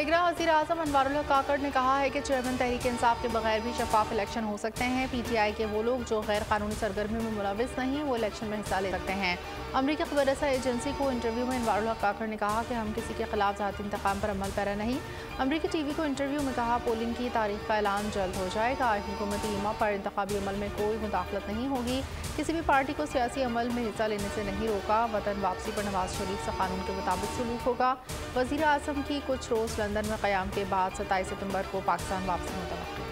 निगरान वज़ीर-ए-आज़म अनवारुल काकड़ ने कहा है कि चेयरमैन तहरीक इंसाफ के बगैर भी शफाफ इलेक्शन हो सकते हैं। PTI के वो लोग जो गैर कानूनी सरगर्मी में मुलविस नहीं वो इलेक्शन में हिस्सा ले सकते हैं। अमरीकी खबर एजेंसी को इंटरव्यू में अनवारुल काकड़ ने कहा कि हम किसी के खिलाफ ज़ाती इंतकाम पर अमल पैरा नहीं। अमरीकी TV को इंटरव्यू में कहा पोलिंग की तारीख का ऐलान जल्द हो जाएगा। हुकूमती ईमा पर इंतखाबी अमल में कोई मुदाखलत नहीं होगी। किसी भी पार्टी को सियासी अमल में हिस्सा लेने से नहीं रोका। वतन वापसी पर नवाज शरीफ से कानून के मुताबिक सलूक होगा। वज़ीर-ए-आज़म की कुछ रोज़ लंदन में क़याम के बाद 27 सितंबर को पाकिस्तान वापसी मुतवक्किल।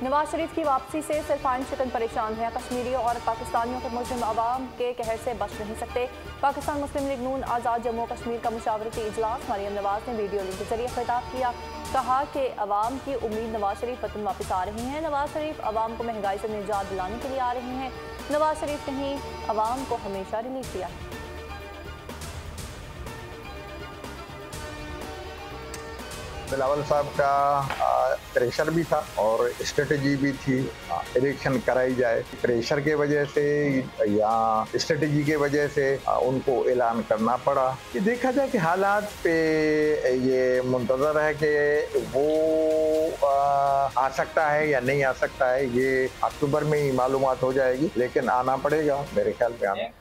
नवाज शरीफ की वापसी से सिर्फ शिकन परेशान है। कश्मीरी और पाकिस्तानियों को मुस्लिम अवाम के कहर से बच नहीं सकते। पाकिस्तान मुस्लिम लीग नून आज़ाद जम्मू कश्मीर का मुशावरती इजलास मरियम नवाज ने वीडियो लिंक के जरिए खिताब किया। कहा कि अवाम की उम्मीद नवाज शरीफ वतन वापस आ रही हैं। नवाज शरीफ अवाम को महंगाई से निजात दिलाने के लिए आ रहे हैं। नवाज शरीफ ने ही अवाम को हमेशा रिलीफ दिया है। बिलावल साहब का प्रेशर भी था और स्ट्रेटजी भी थी इलेक्शन कराई जाए। प्रेशर के वजह से या स्ट्रेटजी के वजह से उनको ऐलान करना पड़ा। कि देखा जाए कि हालात पे ये मुंतजर है कि वो आ सकता है या नहीं आ सकता है, ये अक्टूबर में ही मालूमात हो जाएगी, लेकिन आना पड़ेगा मेरे ख्याल पे आना।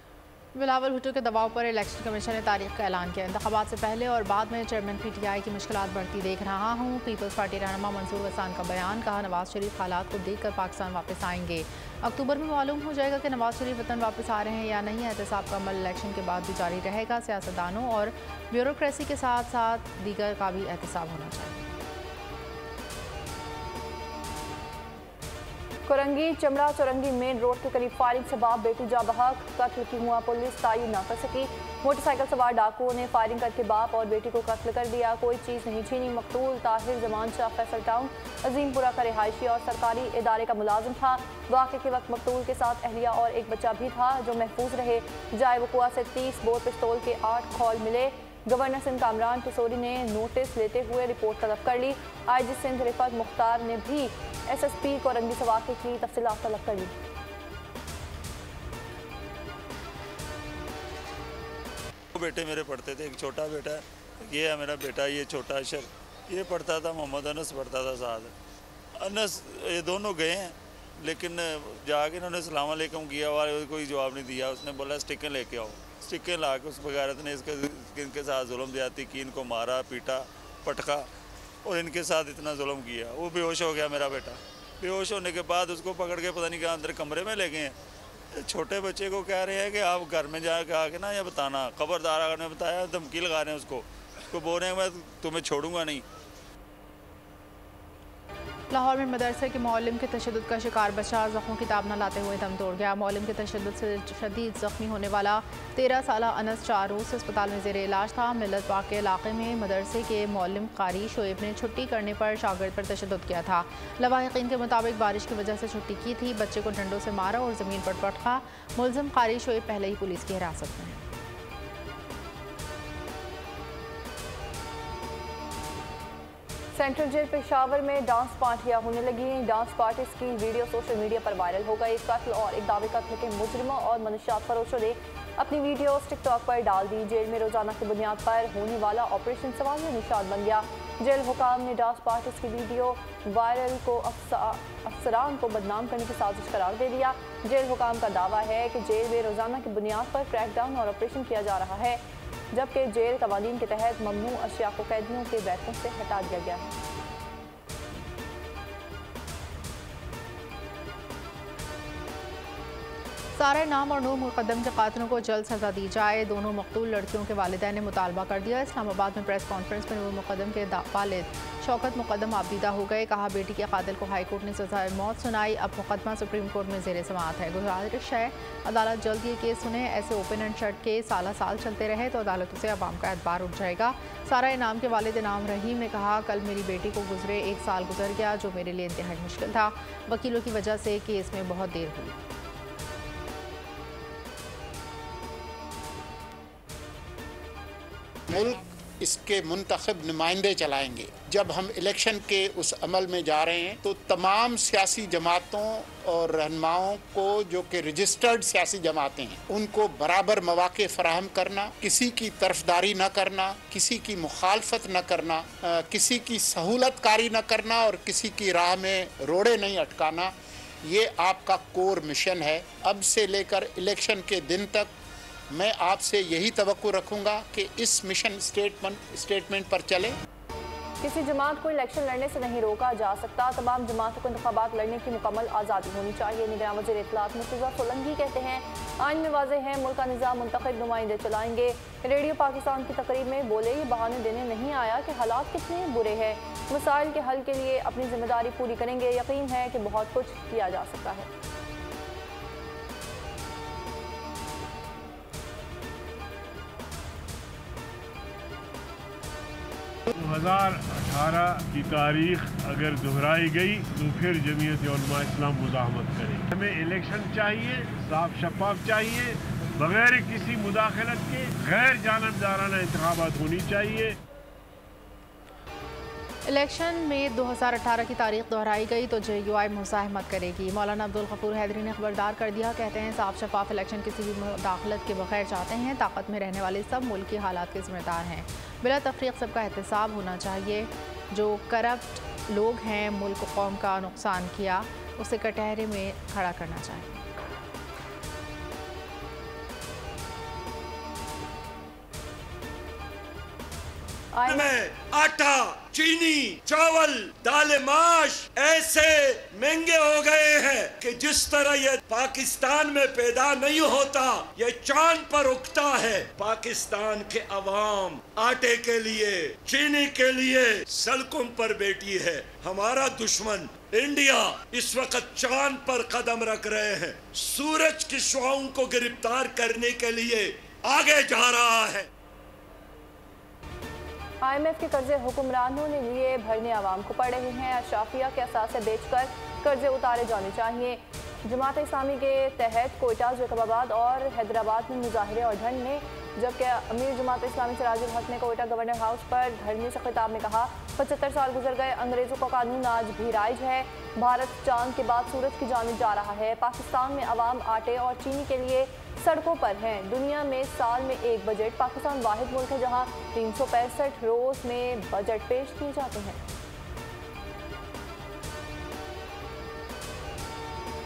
बिलावल भुट्टो के दबाव पर इलेक्शन कमीशन ने तारीख का ऐलान किया। इंतखाबात से पहले और बाद में चेयरमैन PTI की मुश्किलात बढ़ती देख रहा हूँ। पीपल्स पार्टी रहनुमा मंसूर हसन का बयान। कहा नवाज शरीफ हालात को देखकर पाकिस्तान वापस आएंगे। अक्टूबर में मालूम हो जाएगा कि नवाज शरीफ वतन वापस आ रहे हैं या नहीं। एहतसाब का अमल इलेक्शन के बाद भी जारी रहेगा। सियासतदानों और ब्यूरोक्रेसी के साथ साथ दीगर का भी एहतसाब होना चाहिए। कोरंगी चमड़ा चौरंगी मेन रोड के करीब फायरिंग से बाप बेटी जा बहक कत्ल की हुआ पुलिस तायन न कर सकी। मोटरसाइकिल सवार डाकुओं ने फायरिंग करके बाप और बेटी को कत्ल कर दिया। कोई चीज़ नहीं छीनी। मकतूल ताहिर जमान शाह फैसल टाउन अजीमपुरा का रिहायशी और सरकारी इदारे का मुलाजिम था। वाक़े के वक्त मकतूल के साथ अहलिया और एक बच्चा भी था जो महफूज रहे। जाए वक़ुआ से 30 बोर पिस्तौल के 8 खौल मिले। गवर्नर सिंध कामरान किशोरी ने नोटिस लेते हुए रिपोर्ट तलब कर ली। IG सिंध रिफत मुख्तार ने भी SSP कोरंगी से वाक़े की तफसीलात तलब कर ली। बेटे मेरे पढ़ते थे, एक छोटा बेटा ये है मेरा बेटा, ये छोटा अशर ये पढ़ता था, मोहम्मद अनस पढ़ता था साथ। अनस ये दोनों गए हैं, लेकिन जाके इन्होंने सलाम अलैकुम किया और कोई जवाब नहीं दिया। उसने बोला स्टिकें लेके आओ। स्टिकें ला के उस बगैरत ने इनके साथ जुल्म ज्यादती की, इनको मारा पीटा पटका और इनके साथ इतना जुल्म किया। वो बेहोश हो गया मेरा बेटा। बेहोश होने के बाद उसको पकड़ के पता नहीं कहाँ अंदर कमरे में ले गए हैं। छोटे बच्चे को कह रहे हैं कि आप घर में जाके आके ना ये बताना, खबरदार अगर ने बताया धमकी लगा रहे हैं उसको बोल रहे हैं मैं तुम्हें छोड़ूंगा नहीं। लाहौर में मदरसे के मौलम के तशद्दुद का शिकार बच्चा जख्मों की ताब न लाते हुए दम तोड़ गया। मौलम के तशद्दुद से शदीद जख्मी होने वाला 13 साला अनस 4 रोज़ से अस्पताल में ज़ेर इलाज था। मिल्लत पाक के इलाके में मदरसे के मौलम कारी शोएब ने छुट्टी करने पर शागिर्द पर तशद्दुद किया था। लवाहिकीन के मुताबिक बारिश की वजह से छुट्टी की थी। बच्चे को डंडों से मारा और ज़मीन पर पटका। मुलजिम कारी शोएब पहले ही पुलिस की हिरासत में है। सेंट्रल जेल पेशावर में डांस पार्टियां होने लगी। डांस पार्टीज की वीडियो सोशल मीडिया पर वायरल हो गई। कत्ल और एक दावे कत्ल के मुजरिमों और मनशियात फरोशों ने अपनी वीडियोस टिकटॉक पर डाल दी। जेल में रोजाना की बुनियाद पर होने वाला ऑपरेशन सवाल में निशान बन गया। जेल हुकाम ने डांस पार्टीज की वीडियो वायरल को अफसरान को बदनाम करने की साजिश करार दे दिया। जेल हुकाम का दावा है कि जेल में रोजाना की बुनियाद पर क्रैकडाउन और ऑपरेशन किया जा रहा है, जबकि जेल कवानीन के तहत ममनू अशिया को कैदियों के बैठकों से हटा दिया गया है। सारा नाम और नूर मुकदम के कातिलों को जल्द सजा दी जाए। दोनों मकतूल लड़कियों के वालिदैन ने मुतालबा कर दिया। इस्लामाबाद में प्रेस कॉन्फ्रेंस में नूर मुकदम के वालिद शौकत मुकदम आबदीदा हो गए। कहा बेटी के कातिल को हाई कोर्ट ने सजाए मौत सुनाई। अब मुकदमा सुप्रीम कोर्ट में ज़ेर समाअत है। गुजारिश है अदालत जल्द ये केस सुने। ऐसे ओपन एंड शट केस साल चलते रहे तो अदालतों से अवाम का एतबार उठ जाएगा। सारा इनाम के वालिद इनाम रहीम ने कहा कल मेरी बेटी को गुजरे 1 साल गुजर गया जो मेरे लिए इंतहाई मुश्किल था। वकीलों की वजह से केस में बहुत देर हुई। इसके मुंतखब नुमाइंदे चलाएंगे। जब हम इलेक्शन के उस अमल में जा रहे हैं तो तमाम सियासी जमातों और रहनुमाओं को, जो कि रजिस्टर्ड सियासी जमातें हैं, उनको बराबर मौके फराहम करना, किसी की तरफदारी न करना, किसी की मुखालफत न करना, किसी की सहूलतकारी न करना और किसी की राह में रोड़े नहीं अटकाना, ये आपका कोर मिशन है। अब से लेकर इलेक्शन के दिन तक मैं आपसे यही तवक्को रखूंगा कि इस मिशन स्टेटमेंट पर चले। किसी जमात को इलेक्शन लड़ने से नहीं रोका जा सकता। तमाम जमातों को इंतखाबात लड़ने की मुकम्मल आज़ादी होनी चाहिए। निगरान वज़ीर इत्तलात मुर्तज़ा सोलंकी कहते हैं, आइन में वाज़ेह है मुल्क का निज़ाम मुंतखब नुमाइंदे चलाएंगे। रेडियो पाकिस्तान की तकरीब में बोले, ये बहाने देने नहीं आया कि हालात कितने बुरे हैं, मसाइल के हल के लिए अपनी जिम्मेदारी पूरी करेंगे। यकीन है कि बहुत कुछ किया जा सकता है। 2018 की तारीख अगर दोहराई गई तो फिर जमीयत उलमा इस्लाम मुज़ाहमत करेगी। हमें इलेक्शन चाहिए, साफ शफाफ चाहिए, बगैर किसी मुदाखलत के गैर जानिबदाराना इंतखाबात होनी चाहिए। इलेक्शन में 2018 की तारीख दोहराई गई तो JUI मुज़ाहमत करेगी। मौलाना अब्दुल गफूर हैदरी ने खबरदार कर दिया। कहते हैं, साफ शफाफ इलेक्शन किसी भी मुदाखलत के बगैर चाहते हैं। ताकत में रहने वाले सब मुल्क की हालात के जिम्मेदार हैं। बिला तफरीक सबका एहतसाब होना चाहिए। जो करप्ट लोग हैं, मुल्क कौम का नुकसान किया, उसे कटहरे में खड़ा करना चाहिए। में आटा, चीनी, चावल, दाल, माश ऐसे महंगे हो गए हैं कि जिस तरह ये पाकिस्तान में पैदा नहीं होता, ये चांद पर उगता है। पाकिस्तान के अवाम आटे के लिए, चीनी के लिए सड़कों पर बैठी है। हमारा दुश्मन इंडिया इस वक्त चांद पर कदम रख रहे हैं। सूरज की शुआओं को गिरफ्तार करने के लिए आगे जा रहा है। IMF के कर्जे हुक्मरानों ने लिए भरने आवाम को पड़ रहे हैं। अशराफिया के असासे बेचकर कर्जे उतारे जाने चाहिए। जमात इस्लामी के तहत कोयटा, जैकबाबाद और हैदराबाद में मुजाहरे और धरने, जबकि अमीर जमात इस्लामी सिराजुल हक ने कोयटा गवर्नर हाउस पर धरने से खिताब में कहा, 75 साल गुजर गए, अंग्रेज़ों का कानून आज भी राइज है। भारत चांद के बाद सूरज की जानिब जा रहा है। पाकिस्तान में अवाम आटे और चीनी के लिए सड़कों पर हैं। दुनिया में साल में एक बजट। पाकिस्तान वाहिद मुल्क है जहां 365 रोज़ में बजट पेश किए जाते हैं।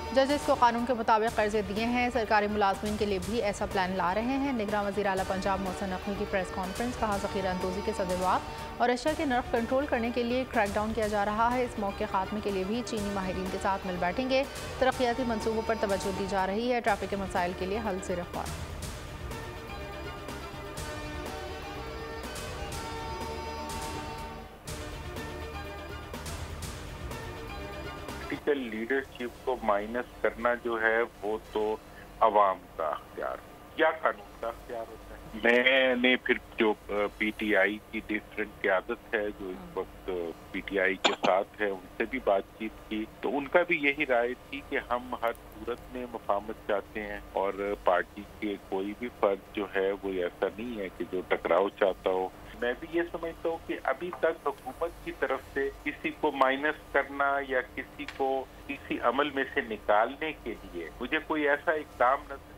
जजेस को कानून के मुताबिक कर्जे दिए हैं। सरकारी मुलाजमीन के लिए भी ऐसा प्लान ला रहे हैं। निगरान वज़ीर आला पंजाब मोहसिन नकवी की प्रेस कॉन्फ्रेंस। कहा, ज़ख़ीरा अंदोज़ी के सदवात और अशिया के नर्ख कंट्रोल करने के लिए क्रैकडाउन किया जा रहा है। इस मौके खात्मे के लिए भी चीनी माहिरीन के साथ मिल बैठेंगे। तरक्याती मनसूबों पर तवज्जो दी जा रही है। ट्रैफिक के मसाइल के लिए हल से रखवा। पॉलिटिकल लीडरशिप को माइनस करना जो है वो तो अवाम का अख्तियार या कानून का अख्तियार होता है। मैंने फिर जो PTI की डिफरेंट क़यादत है जो इस वक्त PTI के साथ है, उनसे भी बातचीत की तो उनका भी यही राय थी कि हम हर सूरत में मुफाहमत चाहते हैं और पार्टी के कोई भी फर्द जो है वो ऐसा नहीं है कि जो टकराव चाहता हो। मैं भी ये समझता हूँ कि अभी तक हुकूमत की तरफ से किसी को माइनस करना या किसी को किसी अमल में से निकालने के लिए मुझे कोई ऐसा इक़दाम नजर।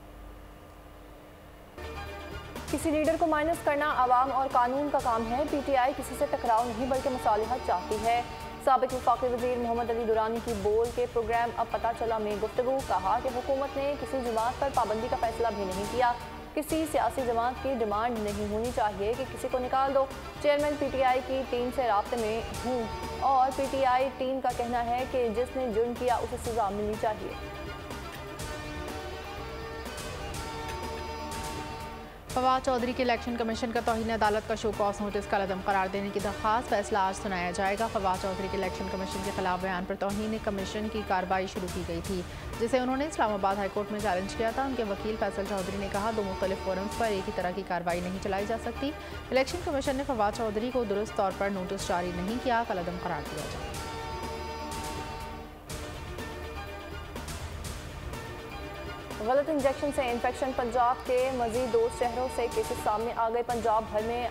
किसी लीडर को माइनस करना आवाम और कानून का काम है। PTI किसी से टकराव नहीं बल्कि मसालिहत चाहती है। साबिक वफाकी वज़ीर मोहम्मद अली दुरानी की बोल के प्रोग्राम अब पता चला में गुफ्तगू। कहा कि हुकूमत ने किसी जमात पर पाबंदी का फैसला भी नहीं किया। किसी सियासी जमात की डिमांड नहीं होनी चाहिए कि किसी को निकाल दो। चेयरमैन PTI की टीम से राब्ते में हूँ और PTI टीम का कहना है कि जिसने जुर्म किया उसे सजा मिलनी चाहिए। फवाद चौधरी के इलेक्शन कमीशन का तौहीन अदालत का शो कॉज नोटिस का कलअदम करार देने की दरख्वास्त। फैसला आज सुनाया जाएगा। फवाद चौधरी के इलेक्शन कमीशन के खिलाफ बयान पर तौहीन कमीशन की कार्रवाई शुरू की गई थी, जिसे उन्होंने इस्लामाबाद हाईकोर्ट में चैलेंज किया था। उनके वकील फैसल चौधरी ने कहा, 2 मुख्तलिफ फोरम्स पर एक ही तरह की कार्रवाई नहीं चलाई जा सकती। इलेक्शन कमीशन ने फवाद चौधरी को दुरुस्त तौर पर नोटिस जारी नहीं किया, कलअदम करार दिया जाए। गलत इंजेक्शन से इन्फेक्शन। पंजाब के मजीद 2 शहरों से केसेस सामने आ गए। पंजाब भर में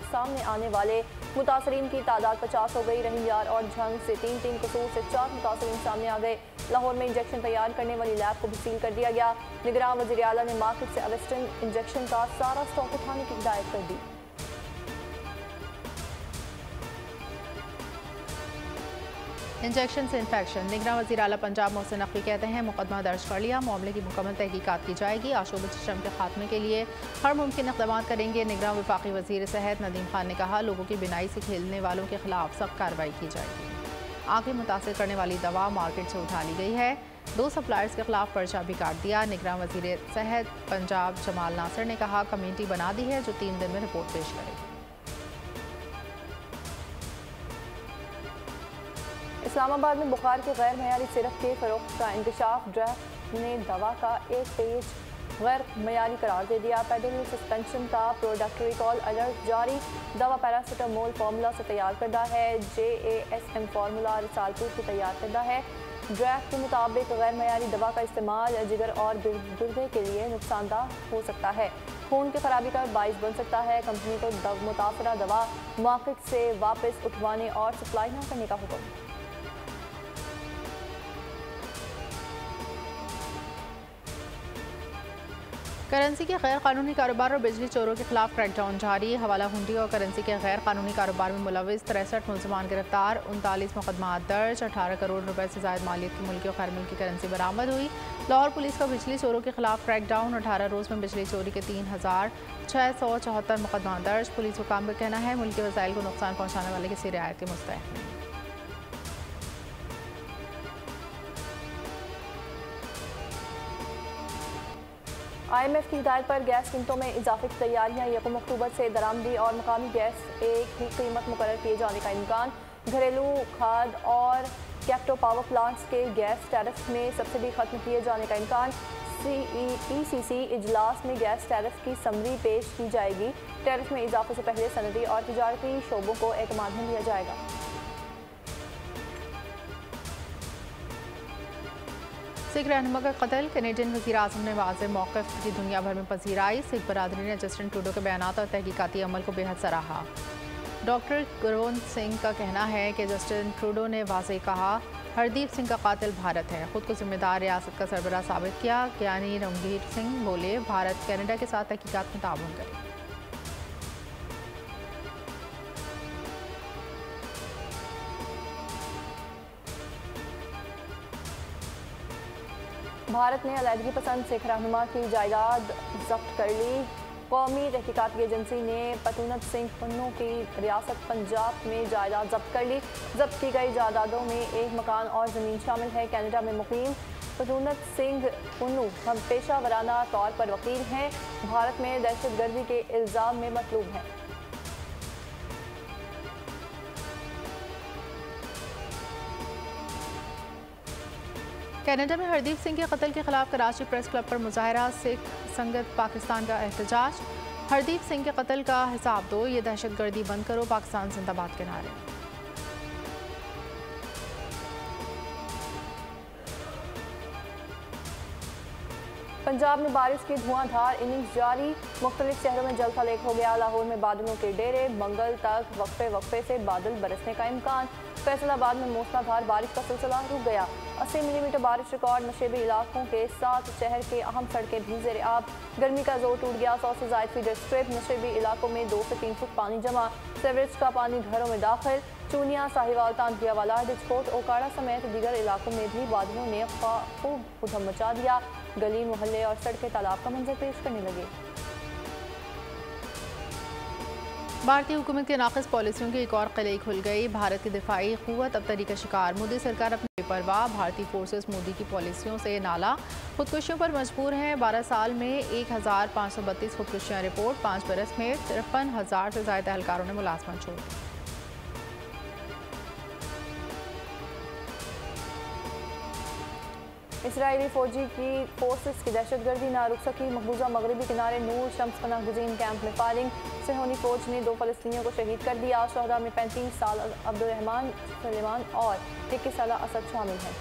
सामने आने वाले मुतासरीन की तादाद 50 हो गई। रहीमयार और झंग से 3 कसूर से 4 मुतासरीन सामने आ गए। लाहौर में इंजेक्शन तैयार करने वाली लैब को भी सील कर दिया गया। निगरान वज़ीर आला ने मार्केट से अवेस्टन इंजेक्शन का सारा स्टॉक उठाने की हिदायत कर दी। इंजेक्शन से इन्फेक्शन। निगरान वज़ीर आला पंजाब मोहसिन नकवी कहते हैं मुकदमा दर्ज कर लिया, मामले की मुकम्मल तहकीकात की जाएगी। आशूब चशम के खात्मे के लिए हर मुमकिन इक़दाम करेंगे। निगरान वफाकी वज़ीर सेहत नदीम खान ने कहा लोगों की बिनाई से खेलने वालों के खिलाफ सख्त कार्रवाई की जाएगी। आंखें मुतासर करने वाली दवा मार्केट से उठा ली गई है। 2 सप्लायर्स के खिलाफ पर्चा भी काट दिया। निगरान वज़ीर सेहत पंजाब जमाल नासिर ने कहा कमेटी बना दी है जो 3 दिन में रिपोर्ट पेश करेगी। इस्लामाबाद में बुखार के गैर मयारी सिरप के फरोख्त का इंकशाफ। ड्रैफ्ट ने दवा का 1 पेज गैर मयारी करार दे दिया। फेडरल सस्पेंशन का प्रोडक्ट रिकॉल अलर्ट जारी। दवा पैरासीटामोल फार्मूला से तैयार करदा है। JASM फार्मूला रिसालपुर से तैयार करदा है। ड्रैफ्ट के मुताबिक गैर मयारी दवा का इस्तेमाल जिगर और गुर्दे के लिए नुकसानदाह हो सकता है, खून की खराबी का बाइस बन सकता है। कंपनी को मुतासरा दवा मार्केट से वापस उठवाने और सप्लाई न करने का हुक्म। करेंसी के गैर कानूनी कारोबार और बिजली चोरों के खिलाफ क्रैकडाउन जारी। हवाला हुंडी और करेंसी के गैर कानूनी कारोबार में मुलविस 63 मुलजमान गिरफ्तार। 39 मुकदमा दर्ज। 18 करोड़ रुपए से ज़ायद मालियत की मुल्की और गैर मुल्की करेंसी बरामद हुई। लाहौर पुलिस का बिजली चोरों के खिलाफ क्रैकडाउन। 18 रोज़ में बिजली चोरी के 3674 मुकदमा दर्ज। पुलिस हुकाम का कहना है मुल्की वसाइल को नुकसान पहुँचाने वाले किसी रियायत के मुस्तहक नहीं। IMF की हिदायत पर गैस कीमतों में इजाफे की तैयारियां। 1 अक्टूबर से दरामदी और मकामी गैस एक ही कीमत मुकर्रर किए जाने का इम्कान। घरेलू खाद और कैप्टो पावर प्लांट्स के गैस टैरिफ में सब्सिडी खत्म किए जाने का इम्कान। ECC इजलास में गैस टैरिफ की समरी पेश की जाएगी। टैरिफ में इजाफे से पहले सनदी और तिजारती शोबों को एतमाद में लिया जाएगा। सिख रहनुमा का कत्ल। कैनेडियन वज़ीर आज़म ने वाज़ेह मौक़िफ़ की दुनिया भर में पजीराई। सिख बरादरी ने जस्टिन ट्रूडो के बयानात और तहकीकाती अमल को बेहद सराहा। डॉक्टर गुरवंत सिंह का कहना है कि जस्टिन ट्रूडो ने वाज़ेह कहा हरदीप सिंह का कातिल भारत है, खुद को जिम्मेदार रियासत का सरबराह साबित किया। ज्ञानी रणवीर सिंह बोले भारत कैनेडा के साथ तहकीकात में ताउन करे। भारत ने अलहदगी पसंद सिख रहनुमा की जायदाद जब्त कर ली। कौमी तहकीकाती एजेंसी ने पतूनत सिंह पन्नू की रियासत पंजाब में जायदाद जब्त कर ली। जब्त की गई जायदादों में एक मकान और ज़मीन शामिल है। कनाडा में मुकीम पतूनत सिंह पन्नू हम पेशा वराना तौर पर वकील हैं। भारत में दहशतगर्दी के इल्ज़ाम में मतलूब हैं। कनाडा में हरदीप सिंह के कत्ल के खिलाफ कराची प्रेस क्लब पर मुजाहरा। सिख संगत पाकिस्तान का एहतजाज। हरदीप सिंह के कत्ल का हिसाब दो, ये दहशतगर्दी बंद करो, पाकिस्तान जिंदाबाद के नारे। पंजाब में बारिश की धुआंधार इनिंग्स जारी। मुख्तलिफ शहरों में जल थलेख हो गया। लाहौर में बादलों के डेरे। मंगल तक वक्फे से बादल बरसने का इम्कान। फैसलाबाद में मूसलाधार बारिश का सिलसिला रुक गया। 80 मिलीमीटर बारिश रिकॉर्ड। नशेबी इलाकों के साथ शहर के अहम सड़कें भी ज़ेर आब। गर्मी का जोर टूट गया। 100 से ज़ायद फीडर स्ट्रिप। नशेबी इलाकों में 2 से 3 फुट पानी जमा। सीवरेज का पानी घरों में दाखिल। चूनिया, साहिवाल, तांतियावाला, डिस्कोट, ओकाड़ा समेत दीगर इलाकों में भी बादलों ने खूब उधम मचा दिया। गली, मोहल्ले और सड़कें तालाब का मंजर पेश करने लगे। भारतीय हुकूमत की नाक़िस पॉलिसियों की एक और क़िले खुल गई। भारत की दिफाई क़ुव्वत अब तरी का शिकार। मोदी सरकार अपनी बेपरवाह। भारतीय फोर्सेस मोदी की पॉलिसियों से नाला। खुदकुशियों पर मजबूर हैं। 12 साल में 1532 खुदकुशियाँ रिपोर्ट। 5 बरस में 53,000 से ज़ायद एहलकारों ने मुलाजमत छोड़ दी। इसराइली फौजी की फोर्सेस की दहशतगर्दी ना रुक सकी। मकबूजा मगरबी किनारे नूर शम्स पनाह गुज़ीन कैंप में फायरिंग। सेहोनी फौज ने 2 फ़लस्तीनियों को शहीद कर दिया। शहदा में 35 साल अब्दुर्रहमान सलेमान और 21 साल असद शामिल हैं।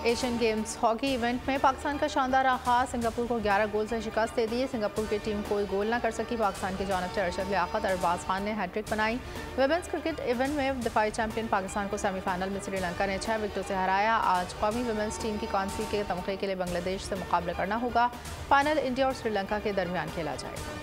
एशियन गेम्स हॉकी इवेंट में पाकिस्तान का शानदार आगाज, सिंगापुर को 11 गोल से शिकस्त दे दी। सिंगापुर की टीम कोई गोल न कर सकी। पाकिस्तान की जानिब से अरशद लियाकत और अरबाज खान ने हैट्रिक बनाई। वुमेन्स क्रिकेट इवेंट में दिफाई चैंपियन पाकिस्तान को सेमीफाइनल में श्रीलंका ने 6 विकेटों से हराया। आज कौमी वुमेन्स टीम की कौंसी के तमगे के लिए बांग्लादेश से मुकाबला करना होगा। फाइनल इंडिया और श्रीलंका के दरमियान खेला जाएगा।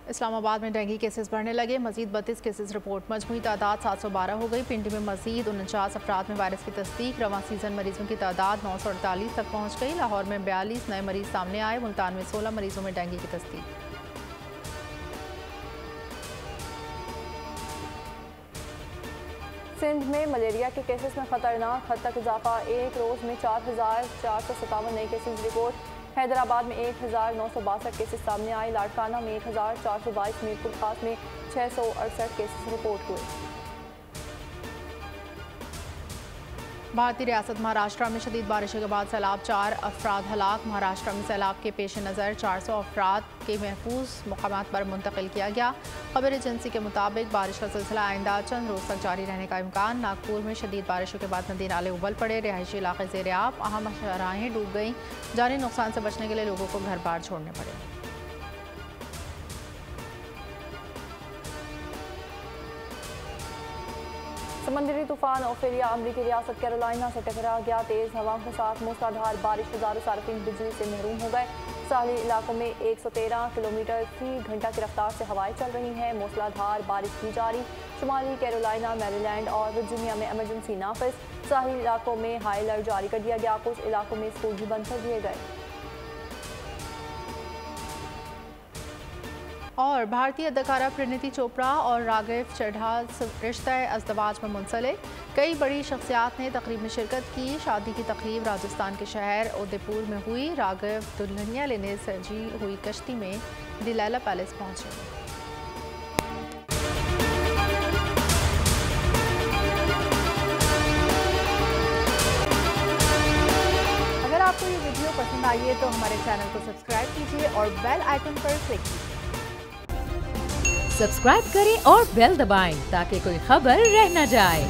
इस्लामाबाद में डेंगू केसेस बढ़ने लगे, मजीद 32 केसेस रिपोर्ट। मजमूई तादाद 712 हो गई। पिंडी में मजीद 49 अफराद में वायरस की तस्दीक। रवां सीजन मरीजों की तादाद 948 तक पहुँच गई। लाहौर में 42 नए मरीज सामने आए। मुल्तान में 16 मरीजों में डेंगू की तस्दीक। सिंध में मलेरिया के केसेस में खतरनाक हद तक इजाफा। एक रोज़ में 4457 नए केसेस रिपोर्ट। हैदराबाद में 1962 केसेस सामने आए। लाड़काना में 1422, मीरपुर खास में 668 केसेस रिपोर्ट हुए। भारतीय रियासत महाराष्ट्र में शदीद बारिशों के बाद सैलाब, 4 अफराद हलाक। महाराष्ट्र में सैलाब के पेश नज़र 400 अफराद के महफूज मकामात पर मुंतकिल किया गया। खबर एजेंसी के मुताबिक बारिश का सिलसिला आइंदा चंद रोज़ तक जारी रहने का इम्कान। नागपुर में शदीद बारिशों के बाद नदी नाले उबल पड़े। रिहायशी इलाके ज़ेर-ए-आब, अहम शहराहें डूब गईं। जानी नुकसान से बचने के लिए लोगों को घर बार छोड़ने पड़े। समंदरी तूफान ओफेलिया अमरीकी रियासत कैरोलिना से टकरा गया। तेज़ हवाओं के साथ मूसलाधार बारिश, हज़ारों सार्फिन बिजली से महरूम हो गए। साहली इलाकों में 113 किलोमीटर फी घंटा की रफ्तार से हवाएं चल रही हैं। मूसलाधार बारिश की जारी। शुमाली कैरोलिना, मैरीलैंड और वर्जीनिया में इमरजेंसी नाफिज। साहली इलाकों में हाई अलर्ट जारी कर दिया गया। कुछ इलाकों में स्कूल भी बंद कर दिए गए। और भारतीय अदाकारा परिणीति चोपड़ा और राघव चड्ढा रिश्ता अज़दवाज में मुंसलिक। कई बड़ी शख्सियात ने तकरीब में शिरकत की। शादी की तकरीब राजस्थान के शहर उदयपुर में हुई। राघव दुल्हनिया लेने सजी हुई कश्ती में दिलैला पैलेस पहुंचे। अगर आपको ये वीडियो पसंद आई है तो हमारे चैनल को सब्सक्राइब कीजिए और बेल आइकन पर क्लिक कीजिए। सब्सक्राइब करें और बेल दबाएं ताकि कोई खबर रह न जाए।